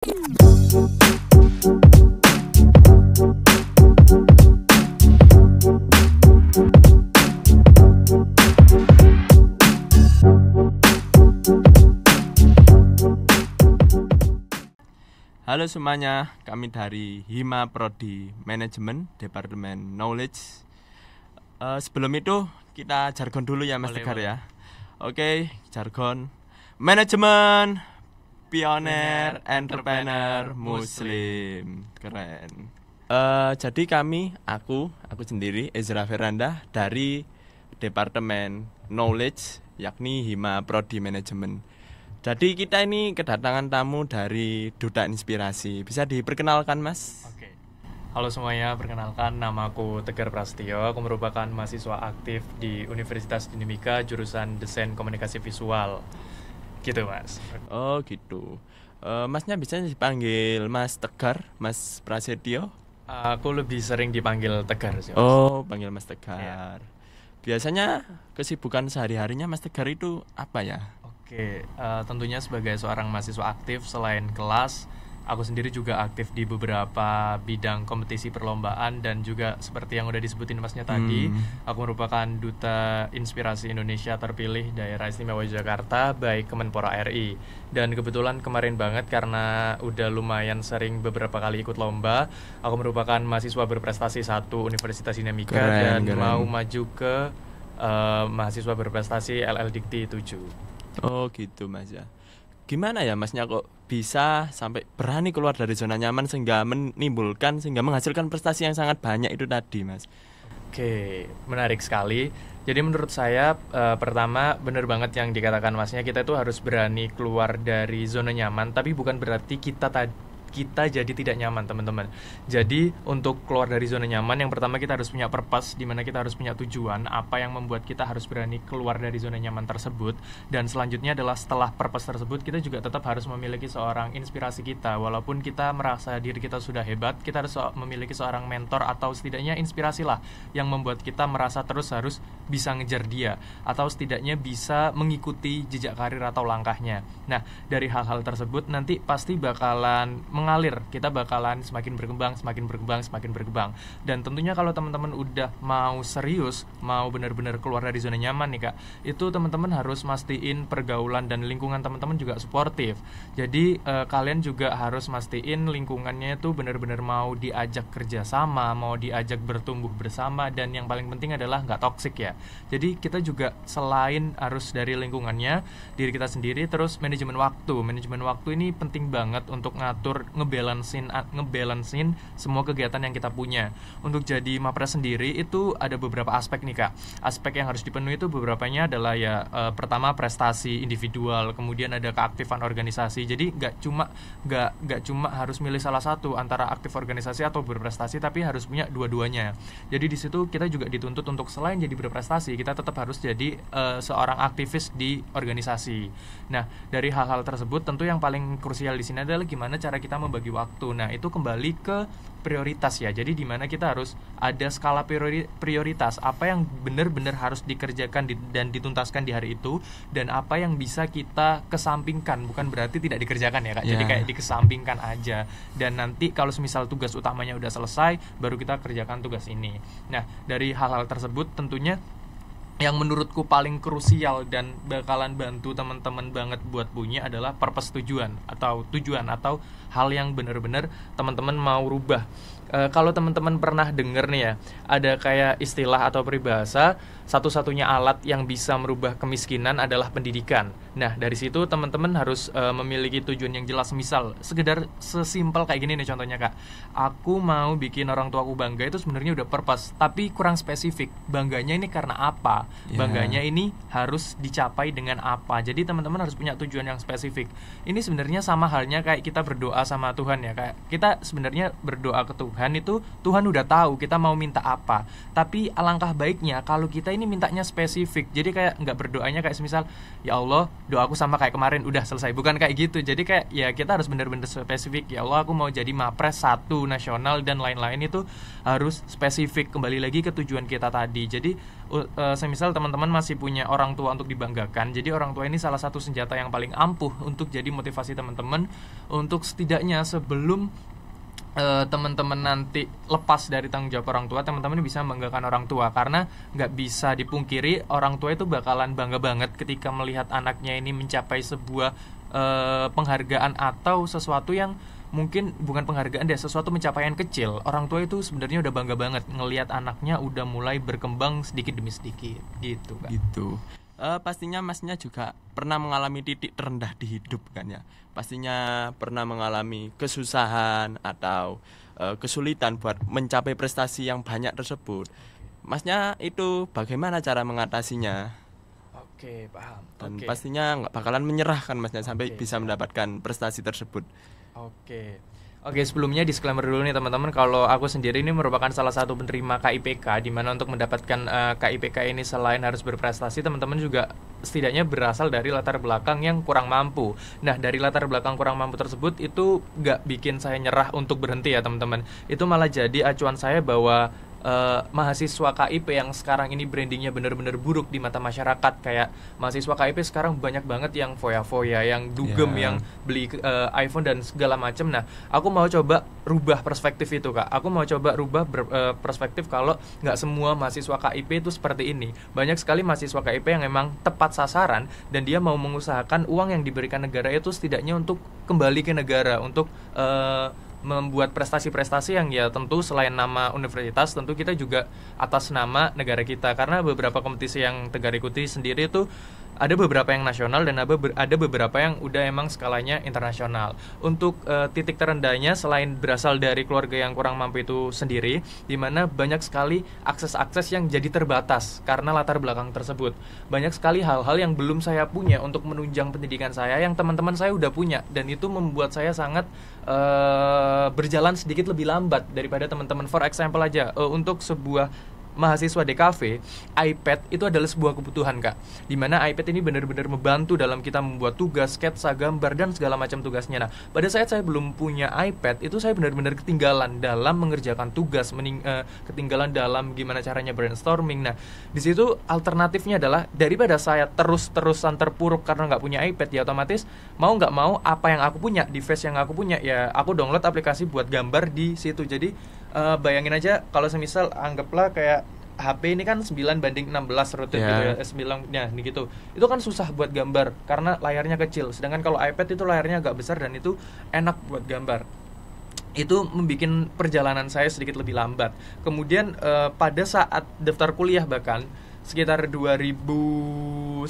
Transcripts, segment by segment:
Halo semuanya, kami dari Hima Prodi Manajemen Departemen Knowledge. Sebelum itu kita jargon dulu ya Mas Tegar ya. Oke, jargon manajemen pioner entrepreneur muslim. Keren. Jadi aku sendiri Ezra Veranda dari Departemen Knowledge yakni Hima Prodi Manajemen. Jadi kita ini kedatangan tamu dari Duta Inspirasi. Bisa diperkenalkan Mas? Oke. Halo semuanya, perkenalkan nama aku Tegar Prasetyo. Aku merupakan mahasiswa aktif di Universitas Dinamika jurusan Desain Komunikasi Visual. Gitu Mas. Oh gitu. Masnya bisa dipanggil Mas Tegar, Mas Prasetyo? Aku lebih sering dipanggil Tegar sih Mas. Oh, panggil Mas Tegar. Ya. Biasanya kesibukan sehari-harinya Mas Tegar itu apa ya? Oke, tentunya sebagai seorang mahasiswa aktif selain kelas, aku sendiri juga aktif di beberapa bidang kompetisi perlombaan dan juga seperti yang udah disebutin Masnya tadi, aku merupakan Duta Inspirasi Indonesia terpilih Daerah Istimewa Yogyakarta by Kemenpora RI. Dan kebetulan kemarin banget karena udah lumayan sering beberapa kali ikut lomba, aku merupakan mahasiswa berprestasi 1 Universitas Dinamika dan mau maju ke mahasiswa berprestasi LL Dikti 7. Oh gitu Mas ya. Gimana ya Masnya kok bisa sampai berani keluar dari zona nyaman sehingga menghasilkan prestasi yang sangat banyak itu tadi Mas? Oke, menarik sekali. Jadi menurut saya pertama benar banget yang dikatakan Masnya, kita itu harus berani keluar dari zona nyaman, tapi bukan berarti kita jadi tidak nyaman teman-teman. Jadi untuk keluar dari zona nyaman, yang pertama kita harus punya purpose, di mana kita harus punya tujuan, apa yang membuat kita harus berani keluar dari zona nyaman tersebut. Dan selanjutnya adalah setelah purpose tersebut, kita juga tetap harus memiliki seorang inspirasi kita. Walaupun kita merasa diri kita sudah hebat, kita harus memiliki seorang mentor atau setidaknya inspirasi lah yang membuat kita merasa terus harus bisa ngejar dia, atau setidaknya bisa mengikuti jejak karir atau langkahnya. Nah, dari hal-hal tersebut nanti pasti bakalan mengalir, kita bakalan semakin berkembang. Dan tentunya kalau teman-teman udah mau serius, mau benar-benar keluar dari zona nyaman nih Kak, itu teman-teman harus mastiin pergaulan dan lingkungan teman-teman juga suportif. Jadi kalian juga harus mastiin lingkungannya itu benar-benar mau diajak kerjasama, mau diajak bertumbuh bersama, dan yang paling penting adalah nggak toksik ya. Jadi kita juga selain harus dari lingkungannya, diri kita sendiri, terus manajemen waktu ini penting banget untuk ngatur ngebalancein semua kegiatan yang kita punya. Untuk jadi Mapres sendiri itu ada beberapa aspek nih Kak. Aspek yang harus dipenuhi itu beberapanya adalah ya pertama prestasi individual, kemudian ada keaktifan organisasi. Jadi nggak cuma harus milih salah satu antara aktif organisasi atau berprestasi, tapi harus punya dua-duanya. Jadi di situ kita juga dituntut untuk selain jadi berprestasi, kita tetap harus jadi seorang aktivis di organisasi. Nah, dari hal-hal tersebut tentu yang paling krusial di sini adalah gimana cara kita membagi waktu. Nah, itu kembali ke prioritas ya. Jadi di mana kita harus ada skala prioritas, apa yang benar-benar harus dikerjakan dan dituntaskan di hari itu, dan apa yang bisa kita kesampingkan. Bukan berarti tidak dikerjakan ya Kak. Jadi kayak dikesampingkan aja. Dan nanti kalau semisal tugas utamanya udah selesai, baru kita kerjakan tugas ini. Nah, dari hal-hal tersebut tentunya yang menurutku paling krusial dan bakalan bantu teman-teman banget buat punya adalah purpose, tujuan atau hal yang benar-benar teman-teman mau rubah. Kalau teman-teman pernah denger nih ya, ada kayak istilah atau peribahasa, satu-satunya alat yang bisa merubah kemiskinan adalah pendidikan. Nah, dari situ teman-teman harus memiliki tujuan yang jelas. Misal, sekedar sesimpel kayak gini nih contohnya Kak. Aku mau bikin orang tuaku bangga, itu sebenarnya udah purpose, tapi kurang spesifik. Bangganya ini karena apa? Bangganya ini harus dicapai dengan apa? Jadi teman-teman harus punya tujuan yang spesifik. Ini sebenarnya sama halnya kayak kita berdoa sama Tuhan ya. Kayak kita sebenarnya berdoa ke Tuhan itu, Tuhan udah tahu kita mau minta apa. Tapi alangkah baiknya kalau kita ini mintanya spesifik. Jadi kayak nggak berdoanya kayak semisal, ya Allah, doaku sama kayak kemarin udah selesai. Bukan kayak gitu. Jadi kayak ya kita harus benar-benar spesifik. Ya Allah, aku mau jadi Mapres 1 nasional dan lain-lain, itu harus spesifik. Kembali lagi ke tujuan kita tadi. Jadi semisal semisal teman-teman masih punya orang tua untuk dibanggakan, jadi orang tua ini salah satu senjata yang paling ampuh untuk jadi motivasi teman-teman untuk setidaknya sebelum teman-teman nanti lepas dari tanggung jawab orang tua, teman-teman bisa membanggakan orang tua. Karena nggak bisa dipungkiri orang tua itu bakalan bangga banget ketika melihat anaknya ini mencapai sebuah penghargaan atau sesuatu yang mungkin bukan penghargaan deh, sesuatu pencapaian kecil. Orang tua itu sebenarnya udah bangga banget ngelihat anaknya udah mulai berkembang sedikit demi sedikit gitu kan. Gitu. Pastinya masnya juga pernah mengalami titik terendah di hidup kan ya. Pastinya pernah mengalami kesusahan atau kesulitan buat mencapai prestasi yang banyak tersebut. Masnya itu bagaimana cara mengatasinya? Oke, paham. Dan Oke. pastinya nggak bakalan menyerah kan masnya sampai Oke, bisa siap. mendapatkan prestasi tersebut. Oke, sebelumnya disclaimer dulu nih teman-teman, kalau aku sendiri ini merupakan salah satu penerima KIPK, di mana untuk mendapatkan KIPK ini selain harus berprestasi, teman-teman juga setidaknya berasal dari latar belakang yang kurang mampu. Nah, dari latar belakang kurang mampu tersebut itu nggak bikin saya nyerah untuk berhenti ya teman-teman. Itu malah jadi acuan saya bahwa mahasiswa KIP yang sekarang ini brandingnya benar-benar buruk di mata masyarakat, kayak mahasiswa KIP sekarang banyak banget yang foya-foya, yang dugem, yang beli iPhone dan segala macam. Nah, aku mau coba rubah perspektif itu kak. Aku mau coba rubah perspektif kalau nggak semua mahasiswa KIP itu seperti ini. Banyak sekali mahasiswa KIP yang memang tepat sasaran dan dia mau mengusahakan uang yang diberikan negara itu setidaknya untuk kembali ke negara, untuk membuat prestasi-prestasi yang ya tentu selain nama universitas, tentu kita juga atas nama negara kita. Karena beberapa kompetisi yang Tegar ikuti sendiri itu ada beberapa yang nasional dan ada beberapa yang udah emang skalanya internasional. Untuk titik terendahnya selain berasal dari keluarga yang kurang mampu itu sendiri, di mana banyak sekali akses-akses yang jadi terbatas karena latar belakang tersebut. Banyak sekali hal-hal yang belum saya punya untuk menunjang pendidikan saya yang teman-teman saya udah punya, dan itu membuat saya sangat berjalan sedikit lebih lambat daripada teman-teman. For example aja, untuk sebuah mahasiswa DKV, iPad itu adalah sebuah kebutuhan kak, dimana iPad ini benar-benar membantu dalam kita membuat tugas, sketsa, gambar, dan segala macam tugasnya. Nah, pada saat saya belum punya iPad, itu saya benar-benar ketinggalan dalam mengerjakan tugas, ketinggalan dalam gimana caranya brainstorming. Nah, di situ alternatifnya adalah daripada saya terus-terusan terpuruk karena nggak punya iPad, ya otomatis mau nggak mau apa yang aku punya, device yang aku punya, ya aku download aplikasi buat gambar di situ. Jadi bayangin aja kalau semisal anggaplah kayak HP ini kan 9:16 rutin gitu ya, 9 ya gitu. Itu kan susah buat gambar karena layarnya kecil. Sedangkan kalau iPad itu layarnya agak besar dan itu enak buat gambar. Itu membuat perjalanan saya sedikit lebih lambat. Kemudian pada saat daftar kuliah bahkan sekitar 2019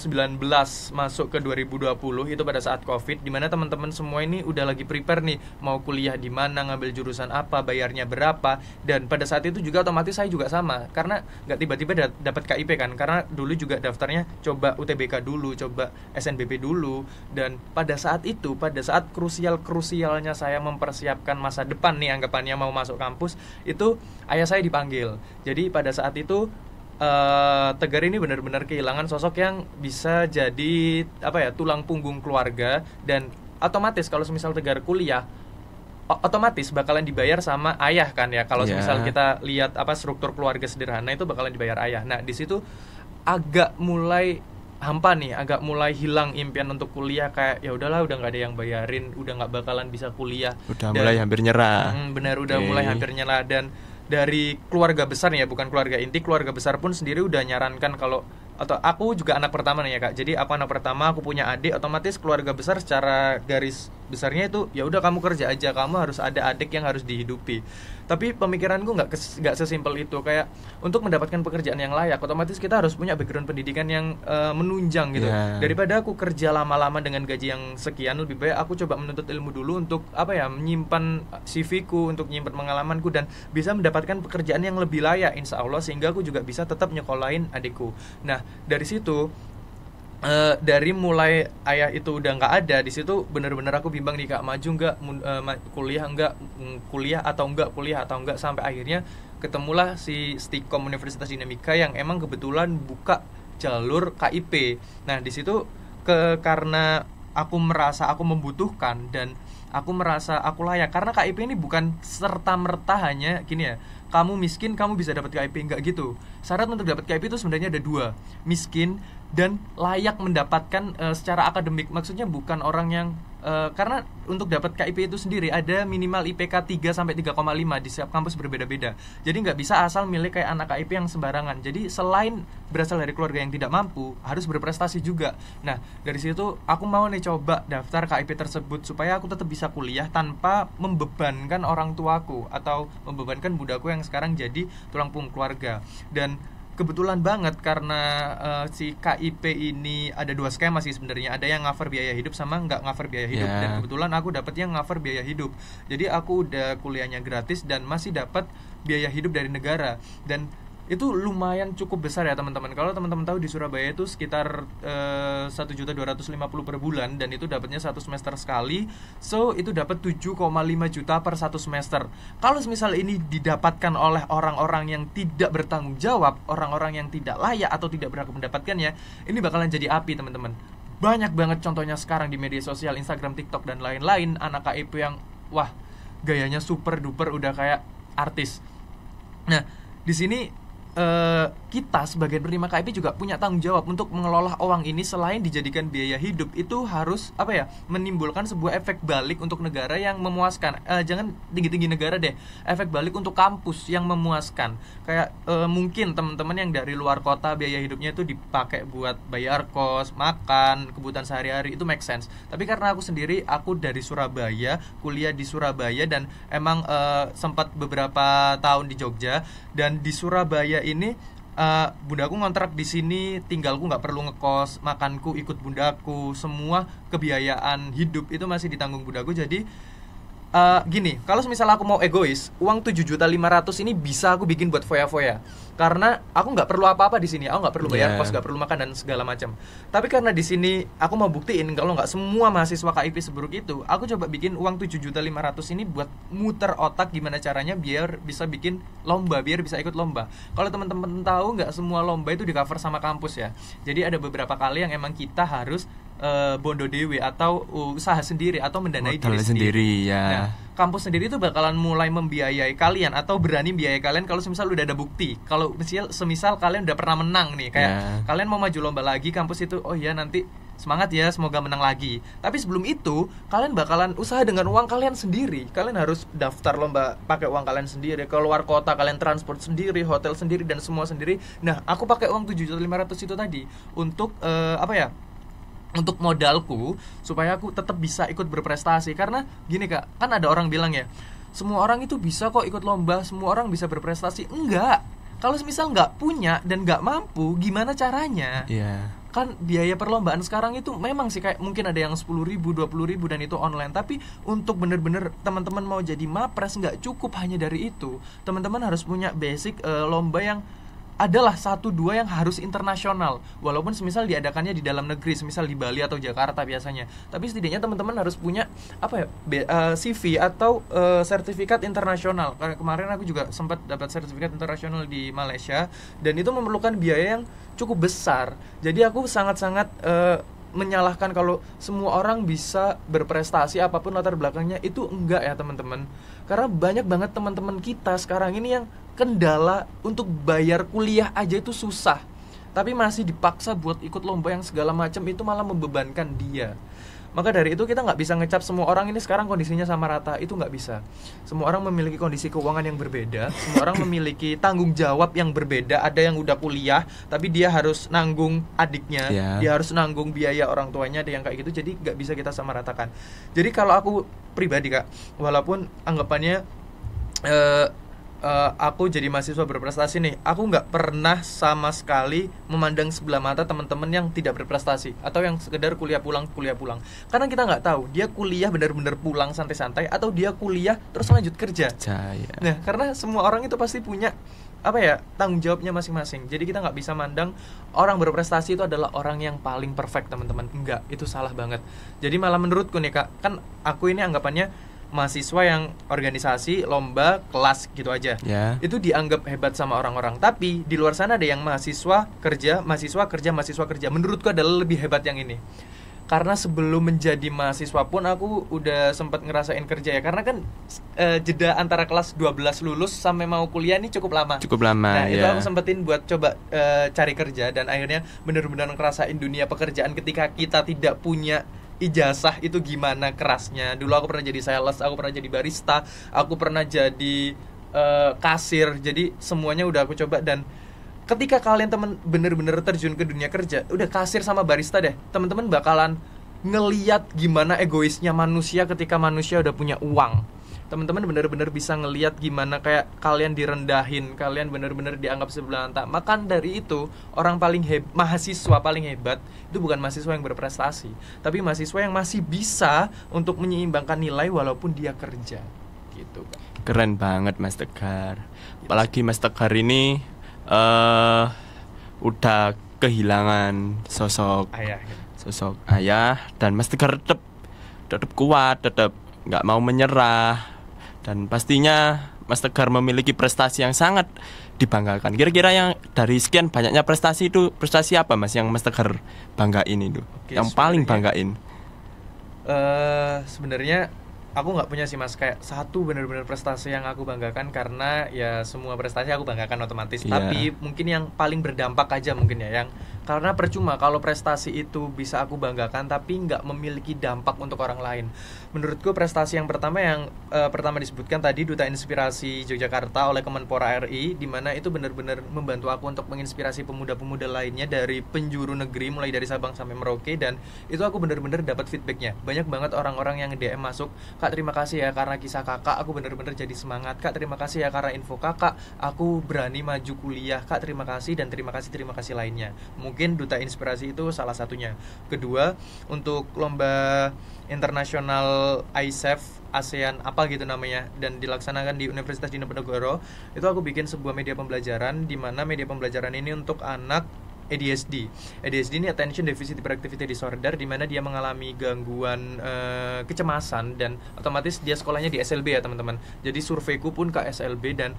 masuk ke 2020, itu pada saat Covid, dimana teman-teman semua ini udah lagi prepare nih mau kuliah di mana, ngambil jurusan apa, bayarnya berapa. Dan pada saat itu juga otomatis saya juga sama, karena nggak tiba-tiba dapat KIP kan, karena dulu juga daftarnya coba UTBK dulu, coba SNBP dulu. Dan pada saat itu, pada saat krusialnya saya mempersiapkan masa depan nih, anggapannya mau masuk kampus, itu ayah saya dipanggil. Jadi pada saat itu Tegar ini benar-benar kehilangan sosok yang bisa jadi tulang punggung keluarga. Dan otomatis kalau semisal Tegar kuliah, otomatis bakalan dibayar sama ayah kan ya. Kalau semisal kita lihat struktur keluarga sederhana itu bakalan dibayar ayah. Nah, di situ agak mulai hampa nih, agak mulai hilang impian untuk kuliah. Kayak ya udahlah, udah nggak ada yang bayarin, udah nggak bakalan bisa kuliah, udah mulai hampir nyerah. Benar, udah mulai hampir nyerah. Dan dari keluarga besar ya, bukan keluarga inti, keluarga besar pun sendiri udah nyarankan kalau, atau aku juga anak pertama nih ya kak, jadi aku anak pertama, aku punya adik, otomatis keluarga besar secara garis besarnya itu ya udah kamu kerja aja, kamu harus ada adik yang harus dihidupi. Tapi pemikiranku nggak sesimpel itu. Kayak untuk mendapatkan pekerjaan yang layak, otomatis kita harus punya background pendidikan yang menunjang gitu. Daripada aku kerja lama-lama dengan gaji yang sekian, lebih baik aku coba menuntut ilmu dulu untuk menyimpan CV-ku, untuk menyimpan pengalamanku, dan bisa mendapatkan pekerjaan yang lebih layak insya Allah, sehingga aku juga bisa tetap nyekolahin adikku. Nah, dari situ dari mulai ayah itu udah nggak ada, di situ benar-benar aku bimbang nih kak, maju nggak, kuliah atau enggak, sampai akhirnya ketemulah si Stikom Universitas Dinamika yang emang kebetulan buka jalur KIP. Nah, di situ karena aku merasa aku membutuhkan dan aku merasa aku layak. Karena KIP ini bukan serta-merta hanya gini ya, kamu miskin kamu bisa dapat KIP, enggak gitu. Syarat untuk dapat KIP itu sebenarnya ada 2, miskin dan layak mendapatkan secara akademik. Maksudnya bukan orang yang karena untuk dapat KIP itu sendiri ada minimal IPK 3 sampai 3,5 di setiap kampus berbeda-beda. Jadi nggak bisa asal milih kayak anak KIP yang sembarangan. Jadi selain berasal dari keluarga yang tidak mampu, harus berprestasi juga. Nah, dari situ aku mau nih coba daftar KIP tersebut supaya aku tetap bisa kuliah tanpa membebankan orang tuaku atau membebankan budaku yang sekarang jadi tulang punggung keluarga. Dan kebetulan banget karena si KIP ini ada 2 skema sih sebenarnya. Ada yang cover biaya hidup sama nggak cover biaya hidup. Dan kebetulan aku dapat yang cover biaya hidup. Jadi aku udah kuliahnya gratis dan masih dapat biaya hidup dari negara. Dan itu lumayan cukup besar ya teman-teman. Kalau teman-teman tahu di Surabaya itu sekitar 1.250.000 per bulan dan itu dapatnya 1 semester sekali. So itu dapat 7,5 juta per 1 semester. Kalau misal ini didapatkan oleh orang-orang yang tidak bertanggung jawab, orang-orang yang tidak layak atau tidak berhak mendapatkannya, ini bakalan jadi api teman-teman. Banyak banget contohnya sekarang di media sosial, Instagram, TikTok dan lain-lain, anak KIP yang wah gayanya super duper udah kayak artis. Nah di sini kita sebagai penerima KIP juga punya tanggung jawab untuk mengelola uang ini. Selain dijadikan biaya hidup, itu harus menimbulkan sebuah efek balik untuk negara yang memuaskan. Jangan tinggi-tinggi negara deh, efek balik untuk kampus yang memuaskan. Kayak mungkin teman-teman yang dari luar kota biaya hidupnya itu dipakai buat bayar kos, makan, kebutuhan sehari-hari, itu make sense. Tapi karena aku sendiri, aku dari Surabaya, kuliah di Surabaya dan emang sempat beberapa tahun di Jogja. Dan di Surabaya ini bundaku ngontrak di sini, tinggalku nggak perlu ngekos, makanku ikut bundaku, semua kebiayaan hidup itu masih ditanggung bundaku. Jadi gini, kalau misal aku mau egois, uang 7.500.000 ini bisa aku bikin buat foya-foya. Karena aku nggak perlu apa-apa di sini, aku nggak perlu bayar kos, nggak perlu makan dan segala macam. Tapi karena di sini aku mau buktiin kalau nggak semua mahasiswa KIP seburuk itu, aku coba bikin uang 7.500.000 ini buat muter otak gimana caranya biar bisa bikin lomba, biar bisa ikut lomba. Kalau teman-teman tahu, nggak semua lomba itu di cover sama kampus ya. Jadi ada beberapa kali yang emang kita harus bondo dewe atau usaha sendiri atau mendanai diri sendiri ya. Nah, kampus sendiri itu bakalan mulai membiayai kalian atau berani membiayai kalian kalau semisal udah ada bukti. Kalau semisal kalian udah pernah menang nih, kayak kalian mau maju lomba lagi, kampus itu oh ya nanti semangat ya, semoga menang lagi. Tapi sebelum itu kalian bakalan usaha dengan uang kalian sendiri. Kalian harus daftar lomba pakai uang kalian sendiri, keluar kota kalian transport sendiri, hotel sendiri dan semua sendiri. Nah, aku pakai uang 7.500.000 itu tadi untuk untuk modalku supaya aku tetap bisa ikut berprestasi. Karena gini Kak, kan ada orang bilang ya, semua orang itu bisa kok ikut lomba, semua orang bisa berprestasi. Enggak. Kalau misal nggak punya dan nggak mampu, gimana caranya? Kan biaya perlombaan sekarang itu memang sih kayak mungkin ada yang 10.000, 20.000 dan itu online. Tapi untuk bener-bener teman-teman mau jadi mapres nggak cukup hanya dari itu. Teman-teman harus punya basic lomba yang adalah 1-2 yang harus internasional. Walaupun semisal diadakannya di dalam negeri, semisal di Bali atau Jakarta biasanya. Tapi setidaknya teman-teman harus punya CV atau sertifikat internasional. Karena kemarin aku juga sempat dapat sertifikat internasional di Malaysia dan itu memerlukan biaya yang cukup besar. Jadi aku sangat-sangat menyalahkan kalau semua orang bisa berprestasi apapun latar belakangnya, itu enggak ya teman-teman. Karena banyak banget teman-teman kita sekarang ini yang kendala untuk bayar kuliah aja itu susah, tapi masih dipaksa buat ikut lomba yang segala macam, itu malah membebankan dia. Maka dari itu kita nggak bisa ngecap semua orang ini sekarang kondisinya sama rata, itu nggak bisa. Semua orang memiliki kondisi keuangan yang berbeda, semua orang memiliki tanggung jawab yang berbeda. Ada yang udah kuliah tapi dia harus nanggung adiknya, dia harus nanggung biaya orang tuanya, ada yang kayak gitu. Jadi nggak bisa kita sama ratakan. Jadi kalau aku pribadi Kak, walaupun anggapannya aku jadi mahasiswa berprestasi nih, aku nggak pernah sama sekali memandang sebelah mata teman-teman yang tidak berprestasi atau yang sekedar kuliah pulang. Karena kita nggak tahu dia kuliah benar-benar pulang santai-santai atau dia kuliah terus lanjut kerja. Nah, karena semua orang itu pasti punya tanggung jawabnya masing-masing. Jadi kita nggak bisa mandang orang berprestasi itu adalah orang yang paling perfect, teman-teman. Enggak, itu salah banget. Jadi malah menurutku nih Kak, kan aku ini anggapannya mahasiswa yang organisasi, lomba, kelas gitu aja. Itu dianggap hebat sama orang-orang. Tapi di luar sana ada yang mahasiswa kerja. Menurutku adalah lebih hebat yang ini. karena sebelum menjadi mahasiswa pun aku udah sempat ngerasain kerja ya, karena kan jeda antara kelas 12 lulus sampai mau kuliah ini cukup lama. Nah, itu aku sempetin buat coba cari kerja, dan akhirnya benar-benar ngerasain dunia pekerjaan ketika kita tidak punya ijazah itu gimana kerasnya. Dulu aku pernah jadi sales, aku pernah jadi barista, aku pernah jadi kasir. Jadi semuanya udah aku coba, dan ketika kalian bener-bener terjun ke dunia kerja, udah kasir sama barista deh, teman-teman bakalan ngeliat gimana egoisnya manusia ketika manusia udah punya uang. Teman-teman bener-bener bisa ngeliat gimana kayak kalian direndahin, kalian bener-bener dianggap sebelah mata. Maka dari itu, mahasiswa paling hebat itu bukan mahasiswa yang berprestasi, tapi mahasiswa yang masih bisa untuk menyeimbangkan nilai walaupun dia kerja. Gitu. Keren banget Mas Tegar. Apalagi Mas Tegar ini udah kehilangan sosok ayah, dan Mas Tegar tetap kuat, tetap nggak mau menyerah, dan pastinya Mas Tegar memiliki prestasi yang sangat dibanggakan. Kira-kira yang dari sekian banyaknya prestasi itu, prestasi apa Mas yang Mas Tegar banggain itu? Yang paling banggain? Sebenarnya aku nggak punya sih Mas, kayak satu benar-benar prestasi yang aku banggakan, karena ya semua prestasi aku banggakan otomatis. Tapi mungkin yang paling berdampak aja mungkin ya, yang karena percuma kalau prestasi itu bisa aku banggakan tapi nggak memiliki dampak untuk orang lain. Menurutku prestasi yang pertama pertama disebutkan tadi, Duta Inspirasi Yogyakarta oleh Kemenpora RI, di mana itu benar-benar membantu aku untuk menginspirasi pemuda-pemuda lainnya dari penjuru negeri, mulai dari Sabang sampai Merauke, dan itu aku benar-benar dapat feedbacknya. Banyak banget orang-orang yang DM masuk, "Kak, terima kasih ya karena kisah kakak aku benar-benar jadi semangat. Kak, terima kasih ya karena info kakak aku berani maju kuliah. Kak, terima kasih, dan terima kasih lainnya." Mungkin Duta Inspirasi itu salah satunya. Kedua, untuk lomba internasional ISEF ASEAN apa gitu namanya, dan dilaksanakan di Universitas Diponegoro, itu aku bikin sebuah media pembelajaran, di mana media pembelajaran ini untuk anak ADHD. ADHD ini Attention Deficit Hyperactivity Disorder, di mana dia mengalami gangguan kecemasan, dan otomatis dia sekolahnya di SLB ya teman-teman. Jadi surveiku pun ke SLB, dan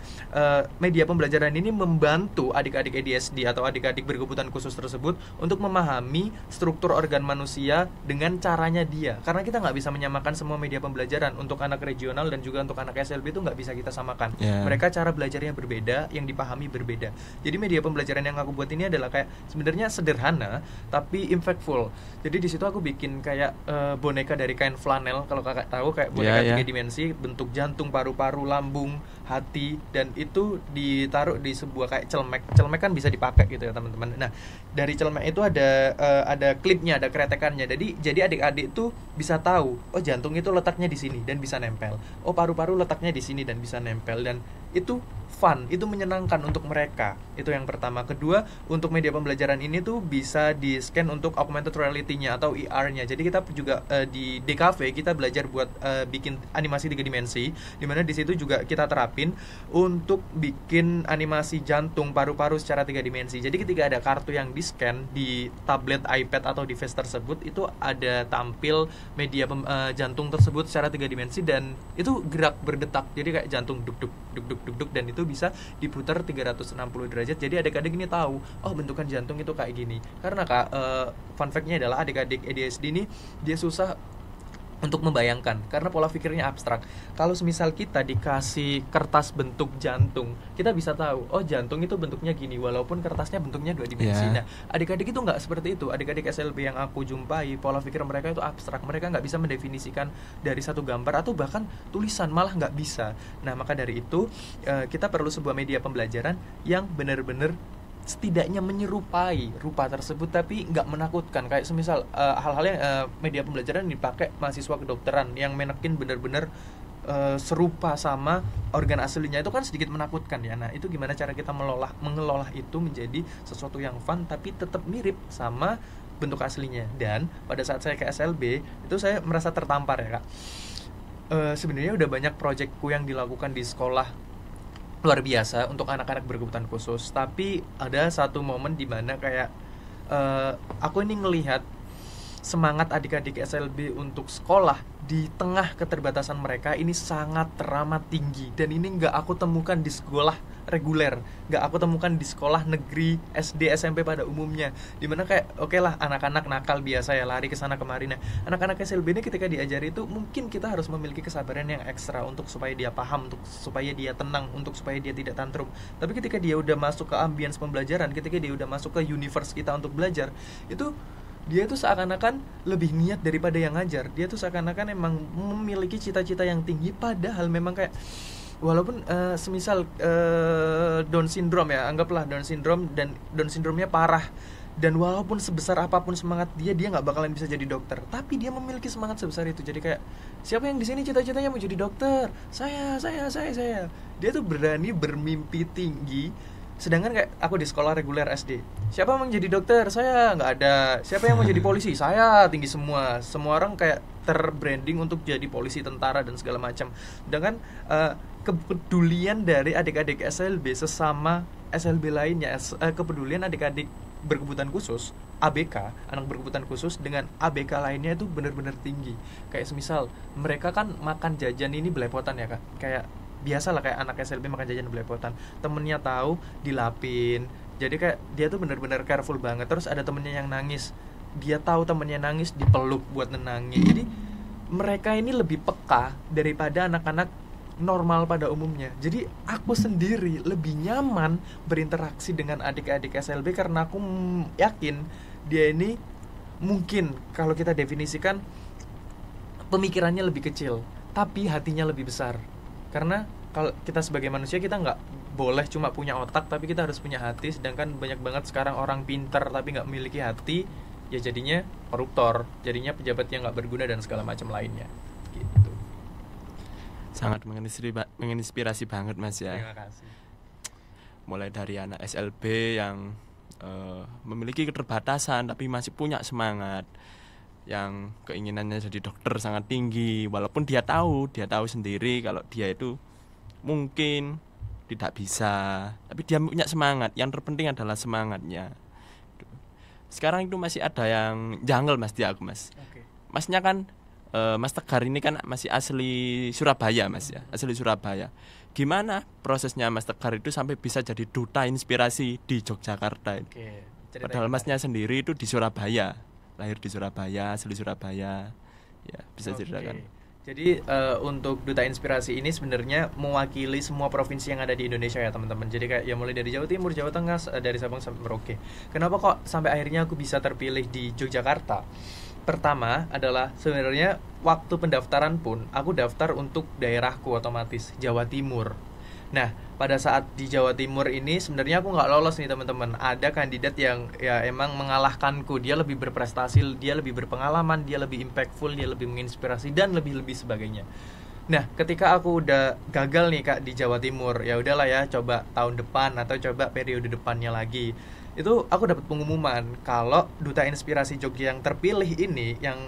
media pembelajaran ini membantu adik-adik ADHD atau adik-adik berkebutuhan khusus tersebut untuk memahami struktur organ manusia dengan caranya dia. Karena kita nggak bisa menyamakan semua media pembelajaran. Untuk anak regional dan juga untuk anak SLB itu nggak bisa kita samakan. Mereka cara belajarnya berbeda, yang dipahami berbeda. Jadi media pembelajaran yang aku buat ini adalah kayak sebenarnya sederhana tapi impactful. Jadi di situ aku bikin kayak boneka dari kain flanel, kalau kakak tahu, kayak boneka 3 dimensi, bentuk jantung, paru-paru, lambung, hati, dan itu ditaruh di sebuah kayak celemek. Celemek kan bisa dipakai gitu ya teman-teman. Nah, dari celemek itu ada klipnya, ada kretekannya. Jadi adik-adik itu bisa tahu, oh jantung itu letaknya di sini dan bisa nempel. Oh paru-paru letaknya di sini dan bisa nempel, dan itu fun, itu menyenangkan untuk mereka. Itu yang pertama. Kedua, untuk media pembelajaran ini tuh bisa di-scan untuk augmented reality-nya atau IR-nya. Jadi kita juga di DKV kita belajar buat bikin animasi 3 dimensi, di mana di situ juga kita terapin untuk bikin animasi jantung, paru-paru secara 3 dimensi. Jadi ketika ada kartu yang di-scan di tablet, iPad atau device tersebut, itu ada tampil media jantung tersebut secara 3 dimensi, dan itu gerak berdetak. Jadi kayak jantung duk-duk duk-duk duk-duk, dan itu bisa diputar 360 derajat. Jadi adik-adik ini tahu, oh bentukan jantung itu kayak gini. Karena kak, fun fact-nya adalah adik-adik ADHD ini dia susah untuk membayangkan karena pola pikirnya abstrak. Kalau semisal kita dikasih kertas bentuk jantung, kita bisa tahu, oh jantung itu bentuknya gini walaupun kertasnya bentuknya 2 dimensi. Nah, adik-adik itu nggak seperti itu. Adik-adik SLB yang aku jumpai, pola pikir mereka itu abstrak. Mereka nggak bisa mendefinisikan dari satu gambar atau bahkan tulisan, malah nggak bisa. Nah, maka dari itu kita perlu sebuah media pembelajaran yang benar-benar setidaknya menyerupai rupa tersebut tapi nggak menakutkan. Kayak semisal hal-hal yang media pembelajaran dipakai mahasiswa kedokteran yang menekin benar-benar serupa sama organ aslinya, itu kan sedikit menakutkan ya. Nah, itu gimana cara kita mengelola itu menjadi sesuatu yang fun tapi tetap mirip sama bentuk aslinya. Dan pada saat saya ke SLB itu saya merasa tertampar ya kak. Sebenarnya udah banyak proyekku yang dilakukan di sekolah luar biasa untuk anak-anak berkebutuhan khusus, tapi ada satu momen di mana kayak aku ini ngelihat semangat adik-adik SLB untuk sekolah di tengah keterbatasan mereka ini sangat teramat tinggi, dan ini nggak aku temukan di sekolah reguler, nggak aku temukan di sekolah negeri SD SMP pada umumnya, dimana kayak oke lah anak-anak nakal biasa ya lari ke sana kemari. Nah, anak-anak SLB ini ketika diajari itu mungkin kita harus memiliki kesabaran yang ekstra untuk supaya dia paham, untuk supaya dia tenang, untuk supaya dia tidak tantrum. Tapi ketika dia udah masuk ke ambience pembelajaran, ketika dia udah masuk ke universe kita untuk belajar, itu dia tuh seakan-akan lebih niat daripada yang ngajar. Dia tuh seakan-akan emang memiliki cita-cita yang tinggi, padahal memang kayak walaupun semisal Down syndrome ya, anggaplah Down syndrome dan Down syndrome-nya parah, dan walaupun sebesar apapun semangat dia nggak bakalan bisa jadi dokter, tapi dia memiliki semangat sebesar itu. Jadi kayak siapa yang di sini cita-citanya mau jadi dokter? Saya. Dia tuh berani bermimpi tinggi. Sedangkan kayak aku di sekolah reguler SD, siapa yang mau jadi dokter? Saya, nggak ada. Siapa yang mau jadi polisi? Saya, tinggi semua. Semua orang kayak terbranding untuk jadi polisi, tentara dan segala macam. Sedangkan kepedulian dari adik-adik SLB sesama SLB lainnya, kepedulian adik-adik berkebutuhan khusus, ABK, anak berkebutuhan khusus dengan ABK lainnya itu benar-benar tinggi. Kayak semisal mereka kan makan jajan ini belepotan ya Kak. Kayak biasa lah kayak anak SLB makan jajan belepotan, temennya tahu dilapin. Jadi kayak dia tuh benar-benar careful banget. Terus ada temennya yang nangis, dia tahu temennya nangis, dipeluk buat nenangin. Jadi mereka ini lebih peka daripada anak-anak normal pada umumnya. Jadi aku sendiri lebih nyaman berinteraksi dengan adik-adik SLB karena aku yakin dia ini mungkin kalau kita definisikan pemikirannya lebih kecil, tapi hatinya lebih besar. Karena kalau kita sebagai manusia, kita nggak boleh cuma punya otak, tapi kita harus punya hati. Sedangkan banyak banget sekarang orang pintar tapi nggak memiliki hati, ya jadinya koruptor, jadinya pejabat yang nggak berguna dan segala macam lainnya gitu. Sangat menginspirasi banget Mas ya. Terima kasih. Mulai dari anak SLB yang memiliki keterbatasan tapi masih punya semangat, yang keinginannya jadi dokter sangat tinggi, walaupun dia tahu sendiri kalau dia itu mungkin tidak bisa, tapi dia punya semangat. Yang terpenting adalah semangatnya. Sekarang itu masih ada yang jungle Mas di aku Mas. Okay. Masnya kan Mas Tegar ini kan masih asli Surabaya Mas ya, asli Surabaya. Gimana prosesnya Mas Tegar itu sampai bisa jadi duta inspirasi di Yogyakarta? Okay. Padahal Masnya sendiri itu di Surabaya, lahir di Surabaya, asli Surabaya. Ya, bisa ceritakan. Jadi untuk duta inspirasi ini sebenarnya mewakili semua provinsi yang ada di Indonesia ya teman-teman. Jadi kayak ya mulai dari Jawa Timur, Jawa Tengah, dari Sabang sampai Merauke. Kenapa kok sampai akhirnya aku bisa terpilih di Yogyakarta? Pertama adalah sebenarnya waktu pendaftaran pun aku daftar untuk daerahku otomatis, Jawa Timur. Nah, pada saat di Jawa Timur ini sebenarnya aku nggak lolos nih teman-teman. Ada kandidat yang ya emang mengalahkanku. Dia lebih berprestasi, dia lebih berpengalaman, dia lebih impactful, dia lebih menginspirasi dan lebih-lebih sebagainya. Nah, ketika aku udah gagal nih Kak di Jawa Timur, ya udahlah ya, coba tahun depan atau coba periode depannya lagi. Itu aku dapat pengumuman kalau duta inspirasi Jogja yang terpilih ini yang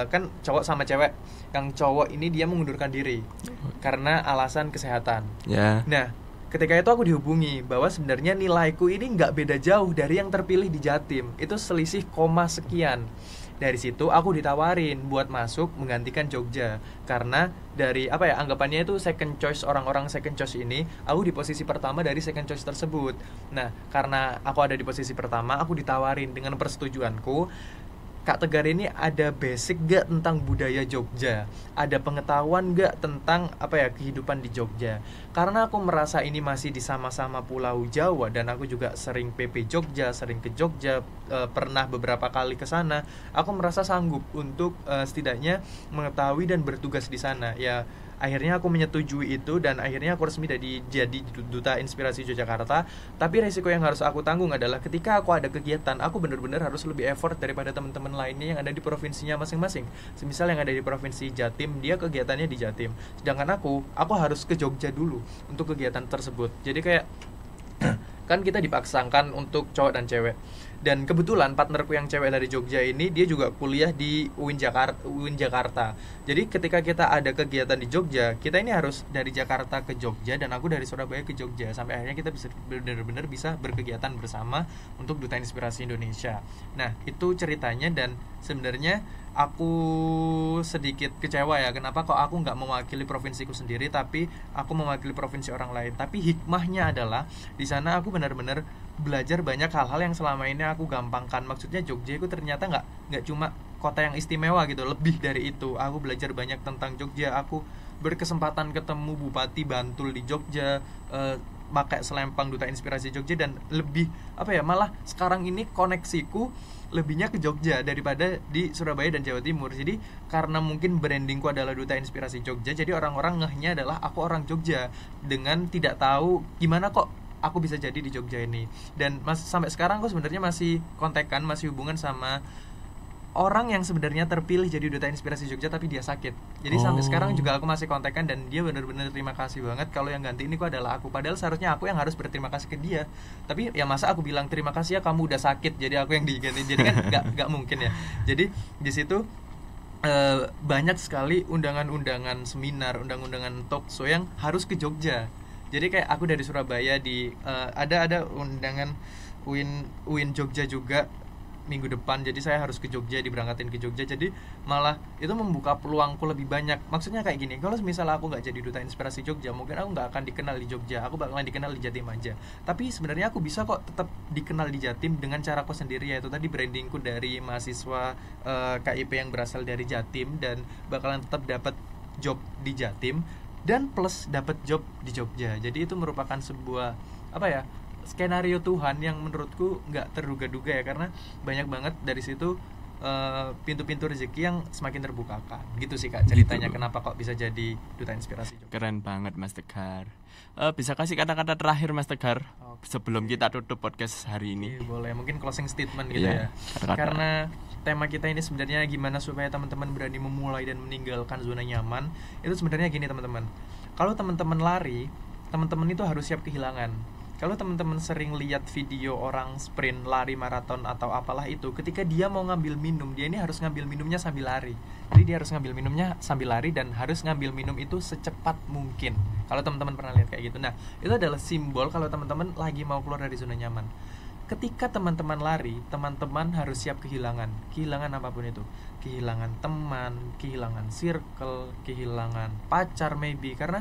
kan cowok sama cewek. Yang cowok ini dia mengundurkan diri karena alasan kesehatan. Ya. Nah, ketika itu aku dihubungi bahwa sebenarnya nilaiku ini nggak beda jauh dari yang terpilih di Jatim. Itu selisih koma sekian. Dari situ aku ditawarin buat masuk menggantikan Jogja. Karena dari apa ya, anggapannya itu second choice, orang-orang second choice ini, aku di posisi pertama dari second choice tersebut. Nah, karena aku ada di posisi pertama, aku ditawarin dengan persetujuanku. Kak Tegar ini ada basic gak tentang budaya Jogja? Ada pengetahuan gak tentang apa ya kehidupan di Jogja? Karena aku merasa ini masih di sama-sama Pulau Jawa dan aku juga sering PP Jogja, sering ke Jogja, pernah beberapa kali ke sana. Aku merasa sanggup untuk setidaknya mengetahui dan bertugas di sana. Ya, akhirnya aku menyetujui itu dan akhirnya aku resmi jadi duta inspirasi Yogyakarta. Tapi resiko yang harus aku tanggung adalah ketika aku ada kegiatan, aku benar-benar harus lebih effort daripada teman-teman lainnya yang ada di provinsinya masing-masing. Semisal yang ada di provinsi Jatim, dia kegiatannya di Jatim. Sedangkan aku harus ke Jogja dulu untuk kegiatan tersebut. Jadi kayak kan kita dipaksakan untuk cowok dan cewek. Dan kebetulan partnerku yang cewek dari Jogja ini dia juga kuliah di UIN Jakarta. Jadi ketika kita ada kegiatan di Jogja, kita ini harus dari Jakarta ke Jogja dan aku dari Surabaya ke Jogja, sampai akhirnya kita bisa benar-benar bisa berkegiatan bersama untuk Duta Inspirasi Indonesia. Nah, itu ceritanya, dan sebenarnya aku sedikit kecewa ya, kenapa kok aku nggak mewakili provinsiku sendiri tapi aku mewakili provinsi orang lain. Tapi hikmahnya adalah di sana aku benar-benar belajar banyak hal-hal yang selama ini aku gampangkan. Maksudnya Jogja itu ternyata nggak cuma kota yang istimewa gitu, lebih dari itu. Aku belajar banyak tentang Jogja. Aku berkesempatan ketemu Bupati Bantul di Jogja, pakai selempang Duta Inspirasi Jogja, dan lebih malah sekarang ini koneksiku lebihnya ke Jogja daripada di Surabaya dan Jawa Timur. Jadi karena mungkin brandingku adalah Duta Inspirasi Jogja, jadi orang-orang ngehnya adalah aku orang Jogja, dengan tidak tahu gimana kok aku bisa jadi di Jogja ini. Dan sampai sekarang aku sebenarnya masih kontekan, masih hubungan sama orang yang sebenarnya terpilih jadi Duta Inspirasi Jogja tapi dia sakit. Jadi sampai sekarang juga aku masih kontekan, dan dia benar-benar terima kasih banget kalau yang ganti ini kok adalah aku. Padahal seharusnya aku yang harus berterima kasih ke dia. Tapi ya masa aku bilang terima kasih ya kamu udah sakit jadi aku yang diganti. Jadi kan nggak mungkin ya. Jadi di situ banyak sekali undangan-undangan seminar, undangan talk show yang harus ke Jogja. Jadi kayak aku dari Surabaya ada undangan UIN Jogja juga minggu depan, jadi saya harus ke Jogja, diberangkatin ke Jogja. Jadi malah itu membuka peluangku lebih banyak. Maksudnya kayak gini, kalau misalnya aku nggak jadi Duta Inspirasi Jogja, mungkin aku nggak akan dikenal di Jogja, aku bakalan dikenal di Jatim aja. Tapi sebenarnya aku bisa kok tetap dikenal di Jatim dengan caraku sendiri, yaitu tadi brandingku dari mahasiswa KIP yang berasal dari Jatim, dan bakalan tetap dapat job di Jatim dan plus dapat job di Jogja. Jadi itu merupakan sebuah skenario Tuhan yang menurutku nggak terduga-duga ya, karena banyak banget dari situ pintu-pintu rezeki yang semakin terbukakan. Gitu sih Kak ceritanya gitu. Kenapa kok bisa jadi Duta Inspirasi Jogja. Keren banget Mas Tegar. Bisa kasih kata-kata terakhir Mas Tegar sebelum kita tutup podcast hari ini? Boleh, mungkin closing statement gitu ya. Karena tema kita ini sebenarnya gimana supaya teman-teman berani memulai dan meninggalkan zona nyaman. Itu sebenarnya gini teman-teman. Kalau teman-teman lari, teman-teman itu harus siap kehilangan. Kalau teman-teman sering lihat video orang sprint, lari maraton atau apalah itu, ketika dia mau ngambil minum, dia ini harus ngambil minumnya sambil lari. Jadi dia harus ngambil minumnya sambil lari dan harus ngambil minum itu secepat mungkin. Kalau teman-teman pernah lihat kayak gitu. Nah, itu adalah simbol kalau teman-teman lagi mau keluar dari zona nyaman. Ketika teman-teman lari, teman-teman harus siap kehilangan. Kehilangan apapun itu. Kehilangan teman, kehilangan circle, kehilangan pacar maybe. Karena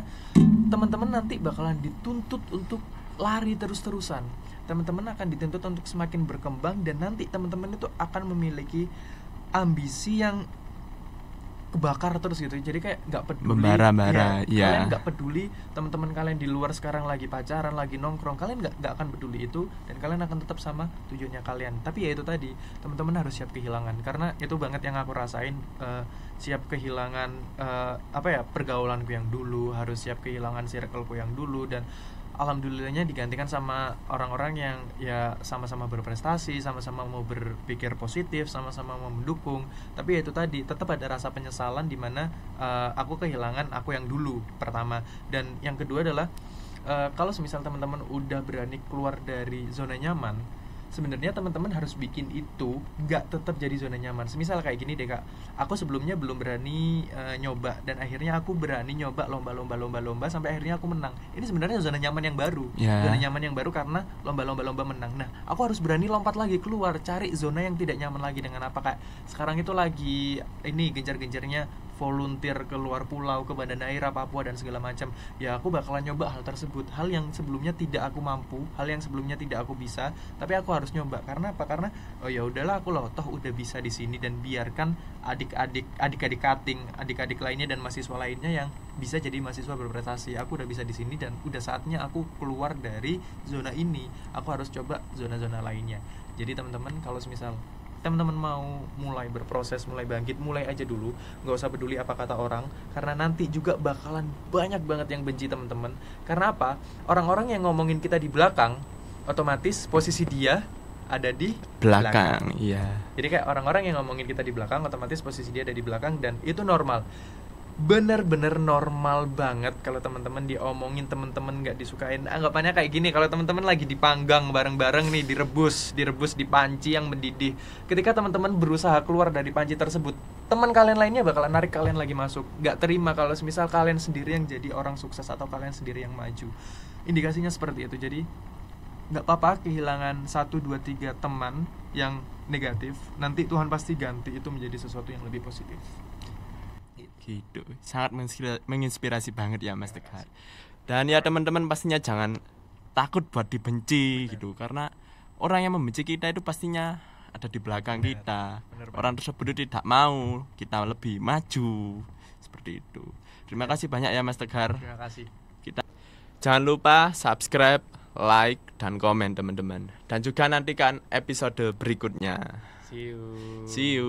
teman-teman nanti bakalan dituntut untuk lari terus-terusan. Teman-teman akan dituntut untuk semakin berkembang, dan nanti teman-teman itu akan memiliki ambisi yang kebakar terus gitu. Jadi kayak nggak peduli membara-bara, kalian nggak peduli teman-teman kalian di luar sekarang lagi pacaran, lagi nongkrong, kalian nggak akan peduli itu, dan kalian akan tetap sama tujuannya kalian. Tapi ya itu tadi, teman-teman harus siap kehilangan, karena itu banget yang aku rasain. Siap kehilangan pergaulanku yang dulu, harus siap kehilangan circleku yang dulu, dan alhamdulillahnya digantikan sama orang-orang yang ya sama-sama berprestasi, sama-sama mau berpikir positif, sama-sama mau mendukung. Tapi ya itu tadi, tetap ada rasa penyesalan di mana aku kehilangan aku yang dulu pertama. Dan yang kedua adalah kalau semisal teman-teman udah berani keluar dari zona nyaman, sebenarnya teman-teman harus bikin itu nggak tetap jadi zona nyaman. Semisal kayak gini deh Kak, aku sebelumnya belum berani nyoba, dan akhirnya aku berani nyoba lomba sampai akhirnya aku menang. Ini sebenarnya zona nyaman yang baru, zona nyaman yang baru karena lomba menang. Nah, aku harus berani lompat lagi keluar, cari zona yang tidak nyaman lagi. Dengan apa Kak? Sekarang itu lagi ini gencar-gencarnya volunteer ke luar pulau, ke Banda Neira, Papua dan segala macam. Ya aku bakalan nyoba hal tersebut, hal yang sebelumnya tidak aku mampu, hal yang sebelumnya tidak aku bisa, tapi aku harus nyoba. Karena apa? Karena ya udahlah, aku loh toh udah bisa di sini, dan biarkan adik-adik cutting, adik-adik lainnya dan mahasiswa lainnya yang bisa jadi mahasiswa berprestasi. Aku udah bisa di sini, dan udah saatnya aku keluar dari zona ini. Aku harus coba zona-zona lainnya. Jadi teman-teman, kalau misal teman-teman mau mulai berproses, mulai bangkit, mulai aja dulu, nggak usah peduli apa kata orang, karena nanti juga bakalan banyak banget yang benci teman-teman. Karena apa? Orang-orang yang ngomongin kita di belakang, otomatis posisi dia ada di belakang. Iya. Jadi kayak orang-orang yang ngomongin kita di belakang, otomatis posisi dia ada di belakang, dan itu normal. bener-bener normal banget kalau teman-teman diomongin, teman-teman nggak disukain. Anggapannya kayak gini, kalau teman-teman lagi dipanggang bareng-bareng nih, direbus di panci yang mendidih. Ketika teman-teman berusaha keluar dari panci tersebut, teman kalian lainnya bakalan narik kalian lagi masuk. Nggak terima kalau misal kalian sendiri yang jadi orang sukses atau kalian sendiri yang maju. Indikasinya seperti itu. Jadi nggak apa-apa kehilangan 1, 2, 3 teman yang negatif. Nanti Tuhan pasti ganti itu menjadi sesuatu yang lebih positif. Gitu. Sangat menginspirasi banget ya Mas Tegar. Dan ya teman-teman pastinya jangan takut buat dibenci gitu, karena orang yang membenci kita itu pastinya ada di belakang kita. Orang tersebut itu tidak mau kita lebih maju. Seperti itu. Terima kasih banyak ya Mas Tegar. Terima kasih. Jangan lupa subscribe, like, dan komen teman-teman. Dan juga nantikan episode berikutnya. See you. See you.